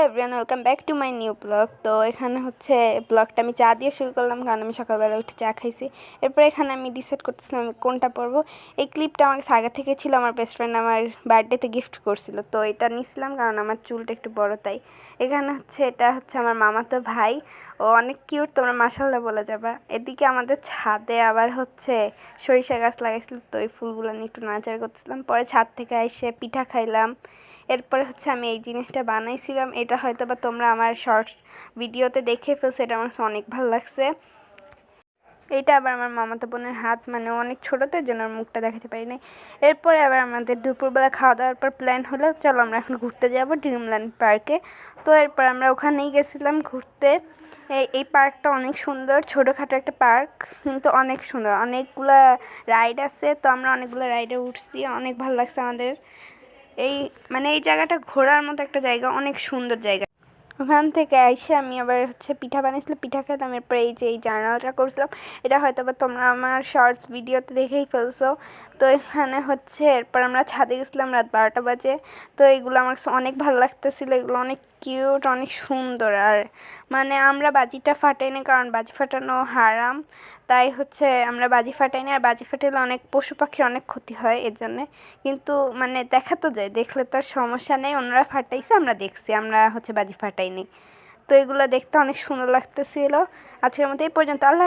Everyone, welcome back to my new blog. তো এখানে হচ্ছে ব্লগটা আমি চা দিয়ে শুরু করলাম, কারণ আমি সকালবেলা উঠে চা খাইছি। এরপর এখানে আমি ডিসাইড করতেছিলাম আমি কোনটা পরবো। এই ক্লিপটা আমার কাছে আগে থেকে ছিল, আমার বেস্ট ফ্রেন্ড আমার বার্থডেতে গিফট করছিল, তো এটা নিয়েছিলাম কারণ আমার চুলটা একটু বড় তাই। এখানে হচ্ছে এটা হচ্ছে আমার মামাতো ভাই, ও অনেক কিউট, তোমরা মাশাআল্লাহ বলে যাবা। এদিকে আমাদের ছাদে আবার হচ্ছে সরিষা গাছ লাগাইছিল, তো ওই ফুলগুলো নিয়ে একটু নাড়াচাড়া করতেছিলাম। পরে ছাদ থেকে এসে পিঠা খাইলাম। এরপরে হচ্ছে আমি এই জিনিসটা বানাইছিলাম, এটা হয়তো বা তোমরা আমার শর্টস ভিডিওতে দেখে ফেলছো, এটা আমার অনেক ভালো লাগছে। এইটা আবার আমার মামাতো বোনের হাত, মানে অনেক ছোটোতে জন্য ওর মুখটা দেখাতে পারি নাই। এরপরে আবার আমাদের দুপুরবেলা খাওয়া দাওয়ার পর প্ল্যান হলো চলো আমরা এখন ঘুরতে যাবো ড্রিমল্যান্ড পার্কে। তো এরপর আমরা ওখানেই গেছিলাম ঘুরতে। এই পার্কটা অনেক সুন্দর, ছোটোখাটো একটা পার্ক কিন্তু অনেক সুন্দর, অনেকগুলা রাইড আছে। তো আমরা অনেকগুলো রাইডে উঠছি, অনেক ভালো লাগছে আমাদের। এই জায়গাটা ঘোরার মতো একটা জায়গা, অনেক সুন্দর জায়গা। ওখান থেকে এসে আমি আবার হচ্ছে পিঠা বানিয়েছিলাম, পিঠা খেতাম। এরপরে এই জার্নালটা করছিলাম, এটা হয়তো বা তোমরা আমার শর্টস ভিডিওতে দেখেই ফেলছো। তো এখানে হচ্ছে এরপর আমরা ছাদে গেছিলাম রাত 12টা বাজে। তো এগুলো আমার অনেক ভালো লাগতেছিলো, এগুলো অনেক কিউট, অনেক সুন্দর। আর মানে আমরা বাজিটা ফাটাইনি, কারণ বাজি ফাটানো হারাম, তাই হচ্ছে আমরা বাজি ফাটাইনি। আর বাজি ফাটাইলে অনেক পশু পাখির অনেক ক্ষতি হয় এর জন্যে। কিন্তু মানে দেখা তো যায়, দেখলে তো আর সমস্যা নেই, অন্যরা ফাটাইছে আমরা দেখছি, আমরা হচ্ছে বাজি ফাটাইনি। তো এগুলো দেখতে অনেক সুন্দর লাগতেছিল। আজকের মতো এই পর্যন্ত, আল্লাহ।